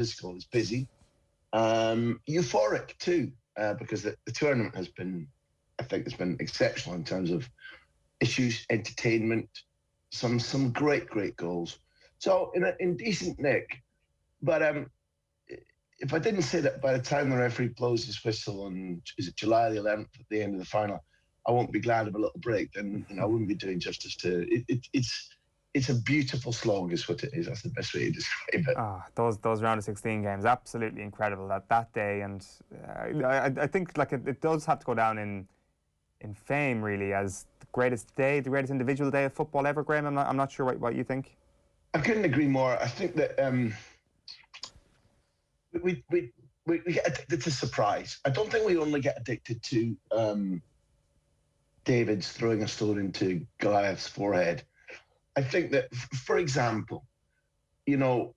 physical, it's busy. Euphoric too, because the tournament has been, I think, it's been exceptional in terms of issues, entertainment, some great goals. So in decent nick, but if I didn't say that by the time the referee blows his whistle on, is it July the 11th at the end of the final, I won't be glad of a little break, then I wouldn't be doing justice to it. It's a beautiful slog, is what it is. That's the best way to describe it. Those round of 16 games, absolutely incredible that day, and I think like it does have to go down in fame really as the greatest day, the greatest individual day of football ever. Graham, I'm not sure what you think. I couldn't agree more. I think that we get addicted to surprise. I don't think we only get addicted to David's throwing a stone into Goliath's forehead. I think that, for example, the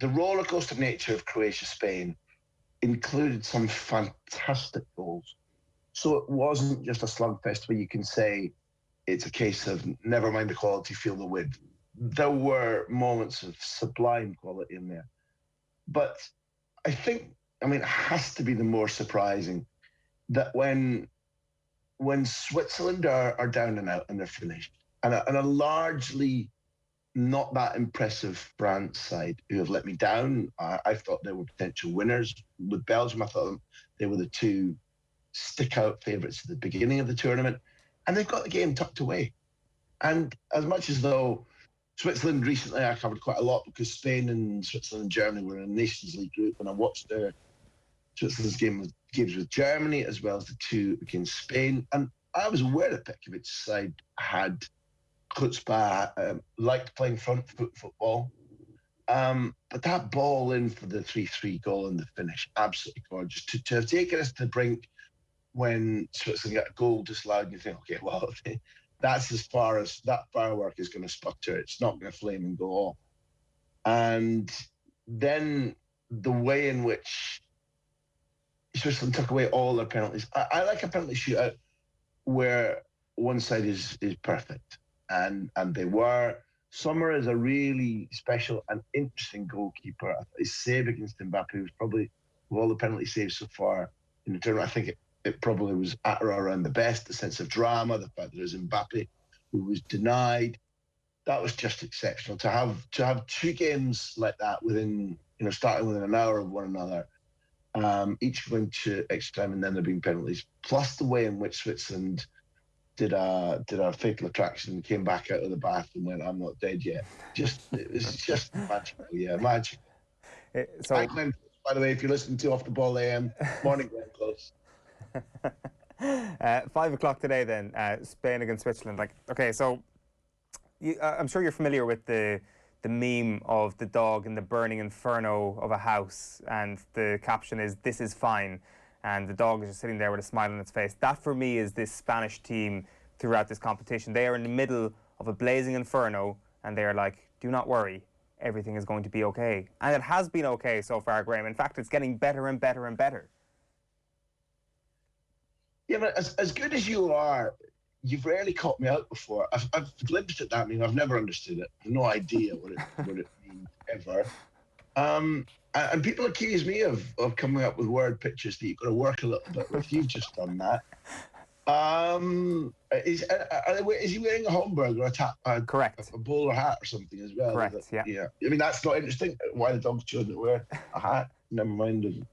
roller coaster nature of Croatia-Spain included some fantastic goals. So it wasn't just a slugfest where you can say it's a case of never mind the quality, feel the width. There were moments of sublime quality in there. But I think, it has to be the more surprising that when Switzerland are down and out and they're finished, and a largely not that impressive France side who have let me down, I thought they were potential winners. With Belgium, I thought they were the two stick-out favourites at the beginning of the tournament, and they've got the game tucked away. And as much as though Switzerland recently I covered quite a lot because Spain and Switzerland and Germany were in a Nations League group, and I watched Switzerland's games with Germany as well as the two against Spain. And I was aware that Petkovic's side had chutzpah, liked playing front foot football. But that ball in for the 3-3 goal and the finish, absolutely gorgeous. To have taken us to the brink when Switzerland got a goal disallowed, and you think, okay, well, that's as far as that firework is going to sputter. It's not going to flame and go off. And then the way in which Switzerland took away all their penalties. I like a penalty shootout where one side is perfect. And they were. Sommer is a really special and interesting goalkeeper. His save against Mbappe was probably, of all the penalty saves so far in the tournament, I think it probably was at or around the best. The sense of drama, the fact that there's Mbappe who was denied, that was just exceptional. To have two games like that within, starting within an hour of one another, each going to extra time and then there being penalties, plus the way in which Switzerland did our fatal attraction and came back out of the bath and went, I'm not dead yet. It was just magical, yeah, magical. So, Glenn, by the way, if you're listening to Off the Ball AM, morning, Glenn Close. 5 o'clock today then, Spain against Switzerland. Okay, so I'm sure you're familiar with the meme of the dog in the burning inferno of a house, and the caption is, "This is fine." And the dog is just sitting there with a smile on its face. That, for me, is this Spanish team throughout this competition. They are in the middle of a blazing inferno, and they are like, do not worry, everything is going to be okay. And it has been okay so far, Graham. In fact, it's getting better and better and better. Yeah, but as good as you are, you've rarely caught me out before. I've glimpsed at that meme. I've never understood it. I have no idea what it means ever. And people accuse me of coming up with word pictures that you've got to work a little bit with. You've just done that. Is he wearing a Homburg or correct, a bowler hat or something as well? Correct, yeah. I mean, that's not interesting. Why the dog's chosen to wear a hat? Never mind.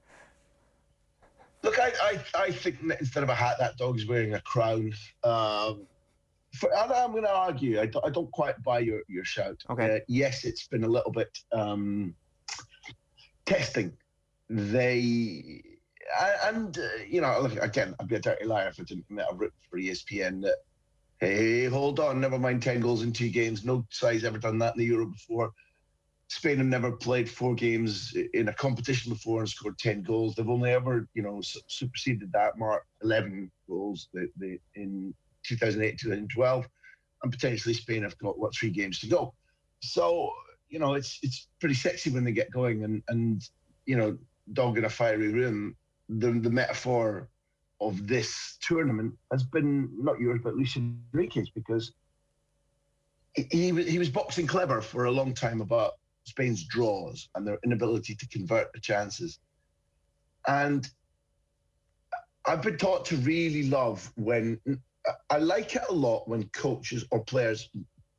Look, I think that instead of a hat, that dog's wearing a crown. I'm going to argue. I don't quite buy your shout. Okay. Yes, it's been a little bit testing. Look, again, I'd be a dirty liar if I didn't admit I've written for ESPN that, hey, hold on, never mind 10 goals in 2 games. No side's ever done that in the Euro before. Spain have never played 4 games in a competition before and scored 10 goals. They've only ever, superseded that mark, 11 goals in 2008, 2012, and potentially Spain have got 3 games to go. So, it's pretty sexy when they get going, and dog in a fiery room. The metaphor of this tournament has been not yours, but Luis Enrique's, because he was boxing clever for a long time about Spain's draws and their inability to convert the chances. And I've been taught to really love when I like it a lot when coaches or players,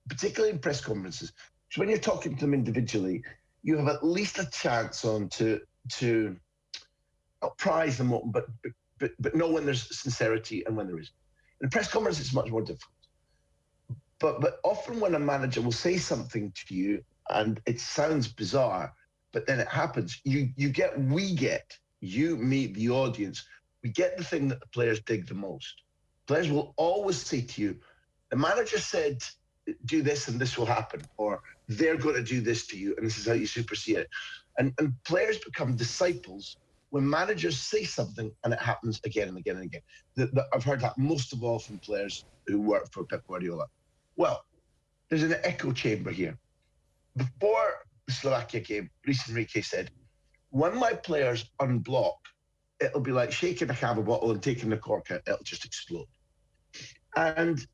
particularly in press conferences, so when you're talking to them individually, you have at least a chance on to not prize them up, but know when there's sincerity and when there isn't. In a press conference, it's much more difficult. But often when a manager will say something to you and it sounds bizarre, but then it happens, you, me, the audience, we get the thing that the players dig the most. Players will always say to you, the manager said, do this and this will happen, or they're going to do this to you and this is how you supersede it. And players become disciples when managers say something and it happens again and again and again. I've heard that most of all from players who work for Pep Guardiola. Well, there's an echo chamber here. Before the Slovakia game, Luis Enrique said, when my players unblock, it'll be like shaking a cava bottle and taking the cork out, it'll just explode. And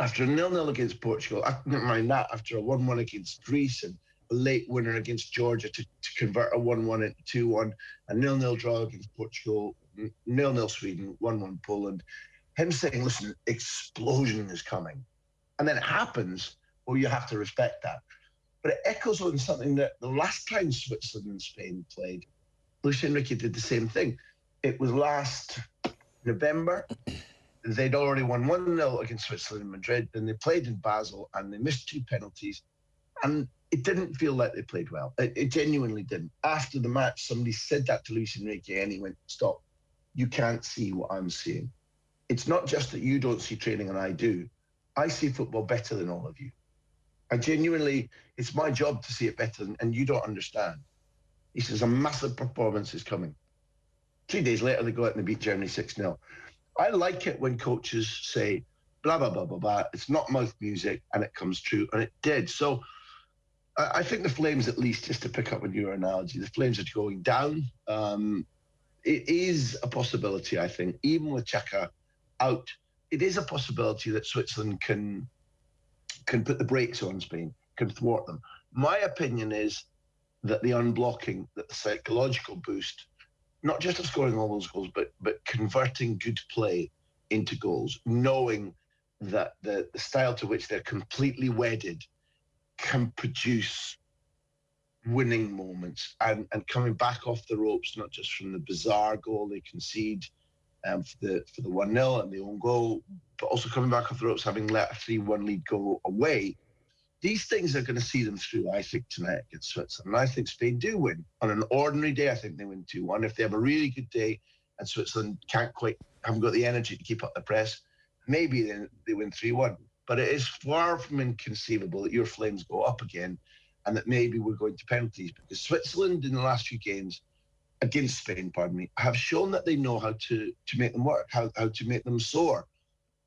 after a 0-0 against Portugal, never mind that, after a 1-1 against Greece and a late winner against Georgia to convert a 1-1 into 2-1, a 0-0 draw against Portugal, 0-0 Sweden, 1-1 Poland, him saying, listen, explosion is coming. And then it happens, well, you have to respect that. But it echoes on something that the last time Switzerland and Spain played, Luis Enrique did the same thing. It was last November. They'd already won 1-0 against Switzerland in Madrid. Then they played in Basel and they missed 2 penalties. And it didn't feel like they played well. It genuinely didn't. After the match, somebody said that to Luis Enrique and he went, stop. You can't see what I'm seeing. It's not just that you don't see training and I do. I see football better than all of you. I genuinely, it's my job to see it better and you don't understand. He says a massive performance is coming. 3 days later, they go out and they beat Germany 6-0. I like it when coaches say, blah, blah, blah, blah, blah. It's not mouth music and it comes true. And it did. So I think the Flames, at least, just to pick up on your analogy, the Flames are going down. It is a possibility, I think, even with Xhaka out, it is a possibility that Switzerland can put the brakes on Spain, can thwart them. My opinion is that the unblocking, that the psychological boost, not just of scoring all those goals, but converting good play into goals, knowing that the style to which they're completely wedded can produce winning moments and coming back off the ropes, not just from the bizarre goal they concede for the 1-0 and the own goal, but also coming back off the ropes, having let a 3-1 lead go away. These things are going to see them through, I think, tonight against Switzerland. And I think Spain do win. On an ordinary day, I think they win 2-1. If they have a really good day and Switzerland haven't got the energy to keep up the press, maybe then they win 3-1. But it is far from inconceivable that your Flames go up again and that maybe we're going to penalties, because Switzerland in the last few games against Spain, have shown that they know how to make them work, how to make them soar.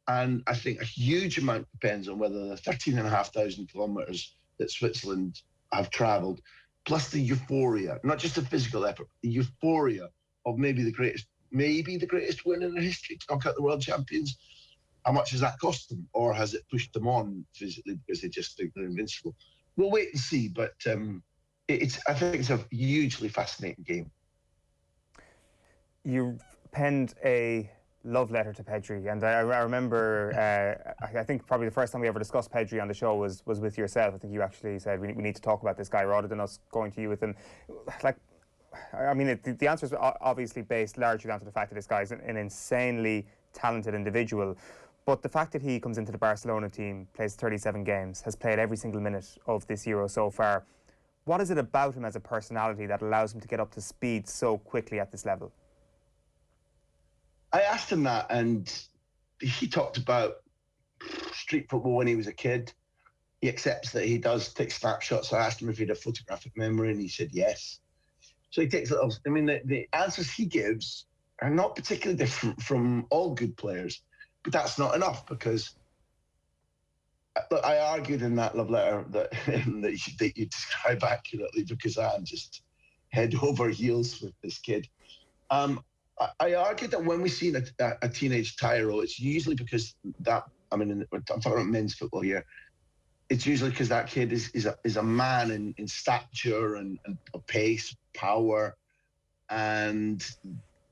And I think a huge amount depends on whether the 13,500 kilometres that Switzerland have travelled, plus the euphoria, not just the physical effort, the euphoria of maybe the greatest win in their history to knock out the world champions. How much has that cost them? Or has it pushed them on physically because they just think they're invincible? We'll wait and see, but I think it's a hugely fascinating game. You penned a love letter to Pedri, and I remember, I think probably the first time we ever discussed Pedri on the show was with yourself. I think you actually said we need to talk about this guy rather than us going to you with him. Like, I mean, the answer is obviously based largely down to the fact that this guy's an insanely talented individual. But the fact that he comes into the Barcelona team, plays 37 games, has played every single minute of this Euro so far, what is it about him as a personality that allows him to get up to speed so quickly at this level? I asked him that, and he talked about street football when he was a kid. He accepts that he does take snapshots. I asked him if he had a photographic memory, and he said yes. So he takes little. I mean, the answers he gives are not particularly different from all good players, but that's not enough, because I argued in that love letter that you describe accurately, because I'm just head over heels with this kid. I argued that when we see a teenage Tyro, it's usually because I'm talking about men's football here. it's usually because that kid is a man in stature and pace, power, and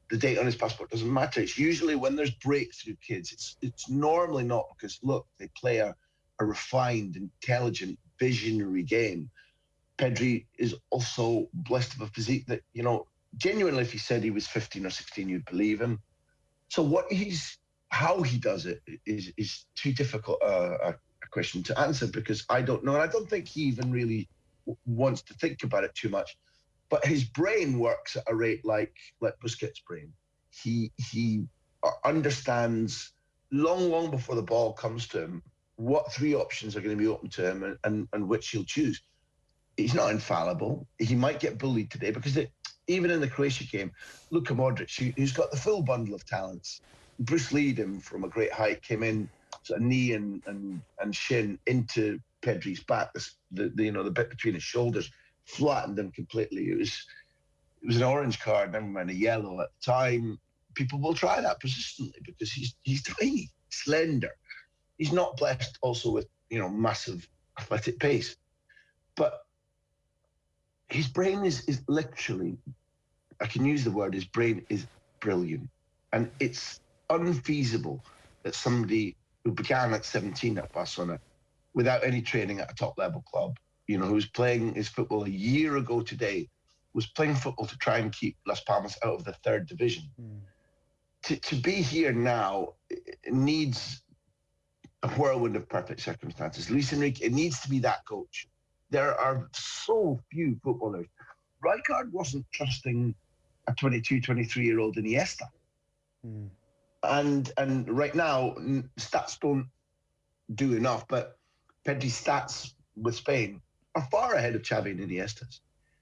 the date on his passport doesn't matter. It's usually when there's breakthrough kids, it's normally not because, look, they play a refined, intelligent, visionary game. Pedri is also blessed with a physique that, genuinely, if he said he was 15 or 16, you'd believe him. So how he does it is too difficult a question to answer because I don't know. And I don't think he even really wants to think about it too much. But his brain works at a rate like Busquets' brain. He understands long before the ball comes to him what three options are going to be open to him and which he'll choose. He's not infallible. He might get bullied today because even in the Croatia game, Luka Modric, who's got the full bundle of talents, Bruce Lee'd him from a great height, came in sort of knee and shin into Pedri's back, the bit between his shoulders, flattened him completely. It was an orange card, never mind a yellow at the time. People will try that persistently because he's tiny, slender. He's not blessed also with massive athletic pace, but his brain is literally, I can use the word, his brain is brilliant, and it's unfeasible that somebody who began at 17 at Barcelona without any training at a top level club, who's playing his football a year ago today, was playing football to try and keep Las Palmas out of the third division. To be here now, it needs a whirlwind of perfect circumstances. Luis Enrique, it needs to be that coach. There are so few footballers. Rijkaard wasn't trusting a 22, 23-year-old Iniesta. And right now, stats don't do enough, but Pedri's stats with Spain are far ahead of Xavi and Iniesta's.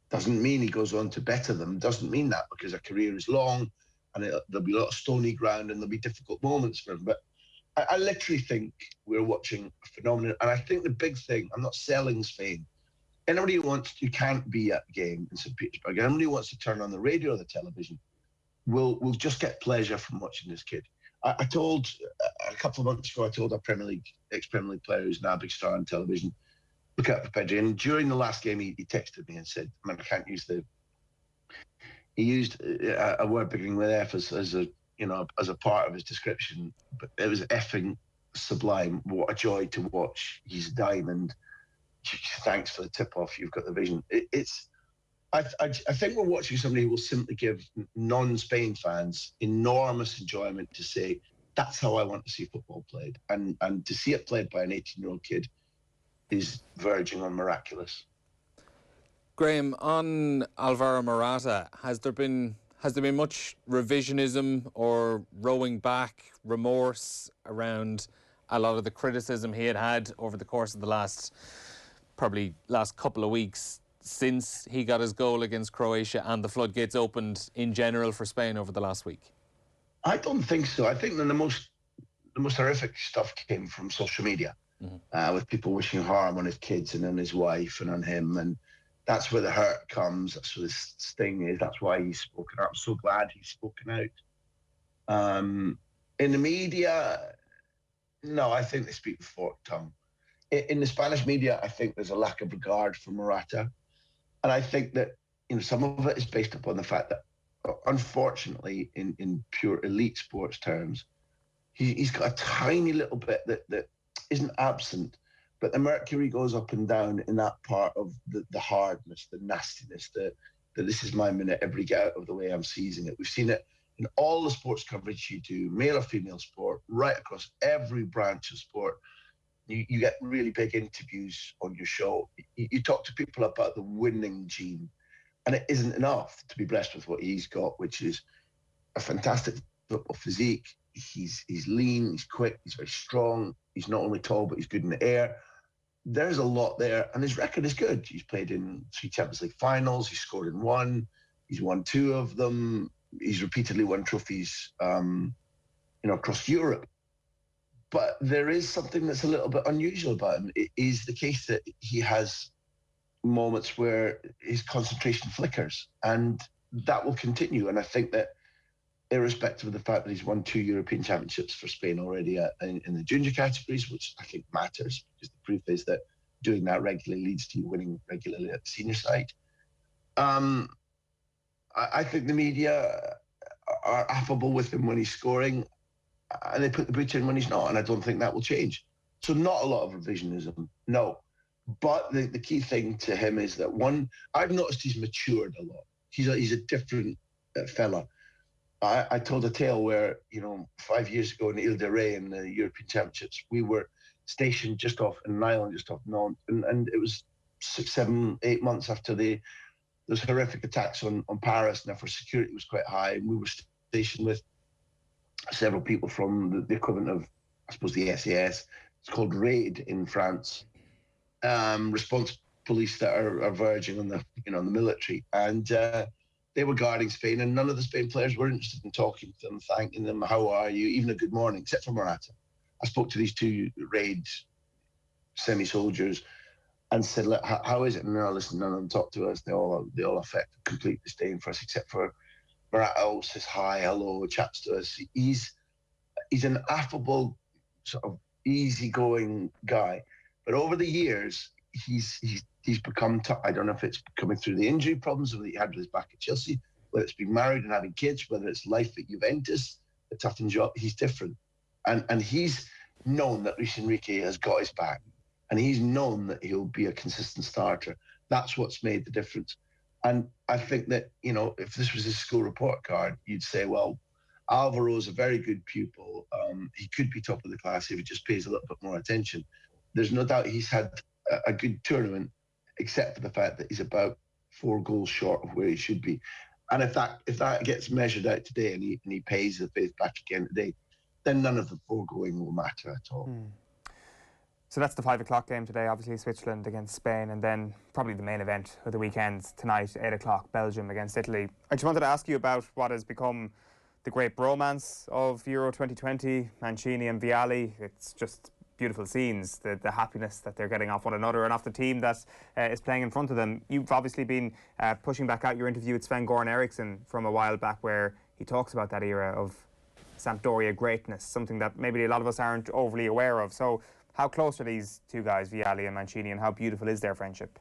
Doesn't mean he goes on to better them. Doesn't mean that because a career is long and there'll be a lot of stony ground and there'll be difficult moments for him. But I literally think we're watching a phenomenon. And I think the big thing, I'm not selling Spain. Anybody who can't be at the game in St. Petersburg, anybody who wants to turn on the radio or the television will just get pleasure from watching this kid. I told a couple of months ago, I told our ex-Premier League player who's now a big star on television, look out for Pedri. And during the last game, he texted me and said, I can't use he used a word beginning with F as a part of his description, but it was effing sublime. What a joy to watch. He's a diamond. Thanks for the tip-off. You've got the vision. I think we're watching somebody who will simply give non-Spain fans enormous enjoyment to say, that's how I want to see football played. And to see it played by an 18-year-old kid is verging on miraculous. Graham, on Alvaro Morata, has there been much revisionism or rowing back, remorse around a lot of the criticism he had over the course of the last couple of weeks since he got his goal against Croatia and the floodgates opened in general for Spain over the last week? I don't think so. I think that the most horrific stuff came from social media, with people wishing harm on his kids and on his wife and on him. And that's where the hurt comes. That's where the sting is. That's why he's spoken out. I'm so glad he's spoken out. In the media, no, I think they speak with forked tongue. In the Spanish media, I think there's a lack of regard for Morata. And I think that some of it is based upon the fact that, unfortunately, in pure elite sports terms, he's got a tiny little bit that isn't absent, but the mercury goes up and down in that part of the hardness, the nastiness, that this is my minute, every get out of the way, I'm seizing it. We've seen it in all the sports coverage you do, male or female sport, right across every branch of sport. You get really big interviews on your show. You talk to people about the winning gene, and it isn't enough to be blessed with what he's got, which is a fantastic football physique. He's lean, he's quick, he's very strong. He's not only tall, but he's good in the air. There's a lot there, and his record is good. He's played in 3 Champions League finals. He's scored in 1. He's won 2 of them. He's repeatedly won trophies, across Europe. But there is something that's a little bit unusual about him. It is the case that he has moments where his concentration flickers, and that will continue. And I think that, irrespective of the fact that he's won 2 European Championships for Spain already in the junior categories, which I think matters, because the proof is that doing that regularly leads to you winning regularly at the senior side. I think the media are affable with him when he's scoring, and they put the boot in when he's not, and I don't think that will change. So not a lot of revisionism, no. But the key thing to him is that, one, I've noticed he's matured a lot. He's a different fella. I told a tale where, 5 years ago in Ile de Ré in the European Championships, we were stationed just off an island, just off Nantes, and it was 6, 7, 8 months after those horrific attacks on Paris, and therefore security was quite high, and we were stationed with several people from the equivalent of, I suppose, the SAS. It's called RAID in France. Response police that are verging on the the military, and they were guarding Spain, and none of the Spain players were interested in talking to them, thanking them, how are you, even a good morning, except for Morata. I spoke to these two RAID semi-soldiers and said, look, how is it? And no, listen, none of them talk to us. They all affect complete disdain for us, except for Morata says hi, hello, chats to us. He's an affable, sort of easygoing guy. But over the years, he's become tough. I don't know if it's coming through the injury problems that he had with his back at Chelsea, whether it's being married and having kids, whether it's life at Juventus, a tough job. He's different. And he's known that Luis Enrique has got his back. And he's known that he'll be a consistent starter. That's what's made the difference. And I think that, if this was his school report card, you'd say, well, Alvaro's a very good pupil. He could be top of the class if he just pays a little bit more attention. There's no doubt he's had a good tournament, except for the fact that he's about 4 goals short of where he should be. And if that gets measured out today and he pays the faith back again today, then none of the foregoing will matter at all. So that's the 5 o'clock game today, obviously Switzerland against Spain, and then probably the main event of the weekend tonight, 8 o'clock, Belgium against Italy. I just wanted to ask you about what has become the great bromance of Euro 2020, Mancini and Vialli. It's just beautiful scenes, the happiness that they're getting off one another and off the team that is playing in front of them. You've obviously been pushing back out your interview with Sven-Göran Eriksson from a while back, where he talks about that era of Sampdoria greatness, something that maybe a lot of us aren't overly aware of. So how close are these two guys, Vialli and Mancini, and how beautiful is their friendship?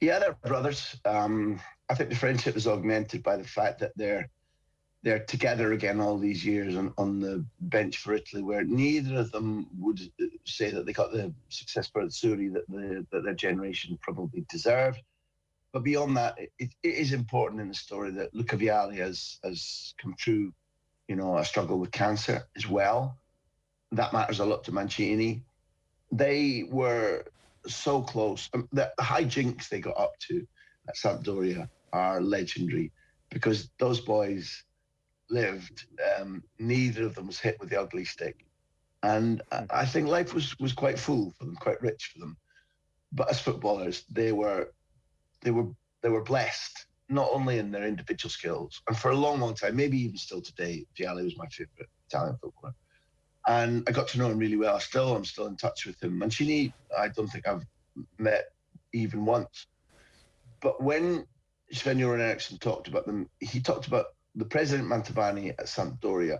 Yeah, they're brothers. I think the friendship is augmented by the fact that they're together again all these years on the bench for Italy, where neither of them would say that they got the success for Azzurri that their generation probably deserved. But beyond that, it is important in the story that Luca Vialli has come through, a struggle with cancer as well. That matters a lot to Mancini. They were so close. The hijinks they got up to at Sampdoria are legendary, because those boys lived. Neither of them was hit with the ugly stick, and I think life was quite full for them, quite rich for them. But as footballers, they were blessed, not only in their individual skills, and for a long, long time, maybe even still today, Vialli was my favourite Italian footballer, and I got to know him really well. I'm still in touch with him. Mancini, I don't think I've met even once. But when Sven-Göran Eriksson talked about them, he talked about the president Mantovani at Sampdoria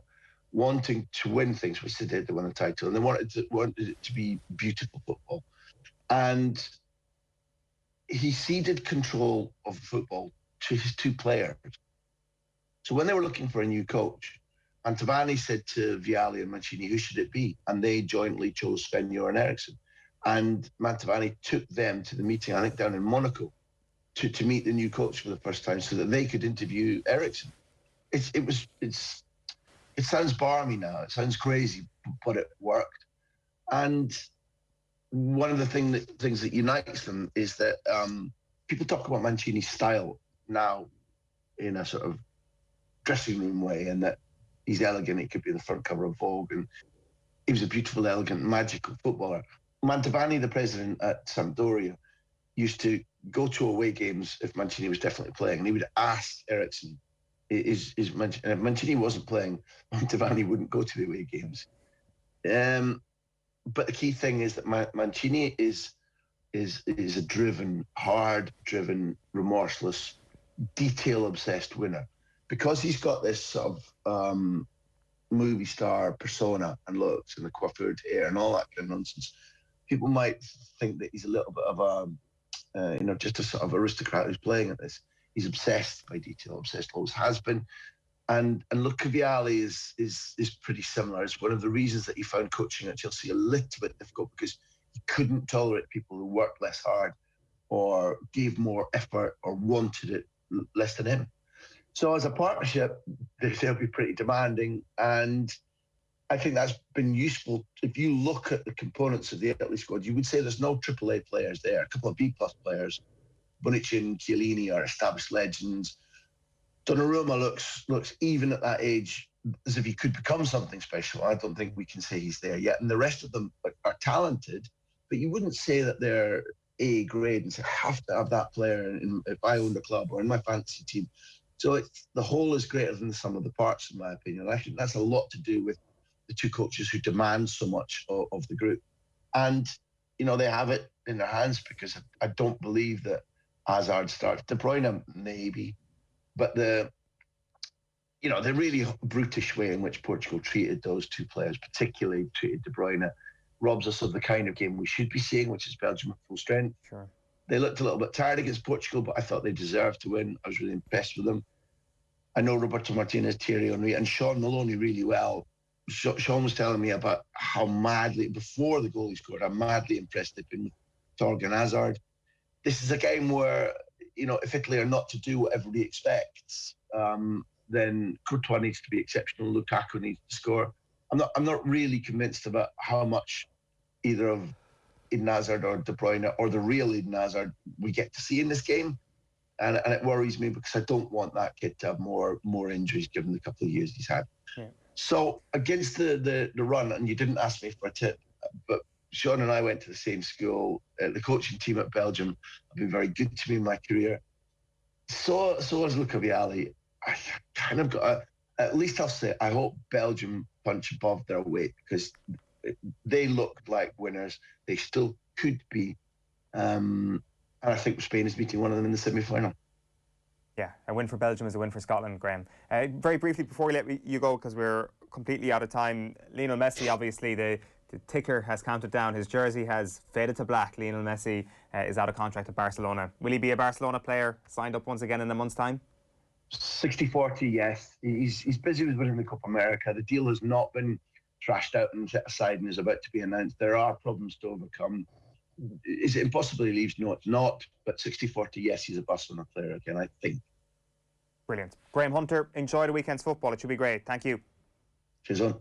wanting to win things, which they did. They won the title, and they wanted it to be beautiful football. And he ceded control of football to his two players. So when they were looking for a new coach, Mantovani said to Vialli and Mancini, who should it be? And they jointly chose Sven-Göran Eriksson. And Mantovani took them to the meeting, I think down in Monaco, to meet the new coach for the first time, so that they could interview Eriksson. It sounds barmy now. It sounds crazy, but it worked. And one of the things that unites them is that people talk about Mancini's style now in a sort of dressing room way, and that he's elegant. He could be the front cover of Vogue, and he was a beautiful, elegant, magical footballer. Mantovani, the president at Sampdoria, used to go to away games if Mancini was definitely playing, and he would ask Eriksson, if Mancini wasn't playing, Mantovani wouldn't go to the away games. But the key thing is that Mancini is a driven, hard-driven, remorseless, detail-obsessed winner. Because he's got this sort of movie star persona and looks and the coiffured hair and all that kind of nonsense, people might think that he's a little bit of a, just a sort of aristocrat who's playing at this. He's obsessed by detail, obsessed, always has been. And look, Vialli is pretty similar. It's one of the reasons that he found coaching at Chelsea a little bit difficult, because he couldn't tolerate people who worked less hard or gave more effort or wanted it less than him. So as a partnership, they'll be pretty demanding. And I think that's been useful. If you look at the components of the Italy squad, you would say there's no AAA players there. A couple of B-plus players. Bonucci and Chiellini are established legends. Donnarumma looks even at that age as if he could become something special. I don't think we can say he's there yet. And the rest of them are talented, but you wouldn't say that they're A grade and say, I have to have that player if I owned a club or in my fantasy team. So the whole is greater than the sum of the parts, in my opinion. I think that's a lot to do with the two coaches who demand so much of the group. And, they have it in their hands, because I don't believe that Hazard starts. De Bruyne, maybe. But the really brutish way in which Portugal treated those two players, particularly treated De Bruyne, robs us of the kind of game we should be seeing, which is Belgium at full strength. Sure. They looked a little bit tired against Portugal, but I thought they deserved to win. I was really impressed with them. I know Roberto Martinez, Thierry Henry, and Sean Maloney really well. Sean was telling me about how madly, before the goal he scored, how madly impressed they've been with Torgan Hazard. This is a game where, if Italy are not to do what everybody expects, then Courtois needs to be exceptional. Lukaku needs to score. I'm not really convinced about how much either of Eden Hazard or De Bruyne or the real Eden Hazard we get to see in this game. And it worries me, because I don't want that kid to have more injuries given the couple of years he's had. Yeah. So against the run, and you didn't ask me for a tip, but Sean and I went to the same school. The coaching team at Belgium have been very good to me in my career. So has Luca Vialli. I kind of got at least I'll say, I hope Belgium punch above their weight, because they looked like winners. They still could be. And I think Spain is meeting one of them in the semi-final. Yeah, a win for Belgium is a win for Scotland, Graham. Very briefly, before we let you go, because we're completely out of time, Lionel Messi, obviously, the ticker has counted down. His jersey has faded to black. Lionel Messi is out of contract at Barcelona. Will he be a Barcelona player signed up once again in a month's time? 60-40, yes. He's busy with winning the Copa America. The deal has not been trashed out and set aside and is about to be announced. There are problems to overcome. Is it impossible he leaves? No, it's not. But 60-40, yes, he's a Barcelona player again, I think. Brilliant. Graham Hunter, enjoy the weekend's football. It should be great. Thank you. Cheers on.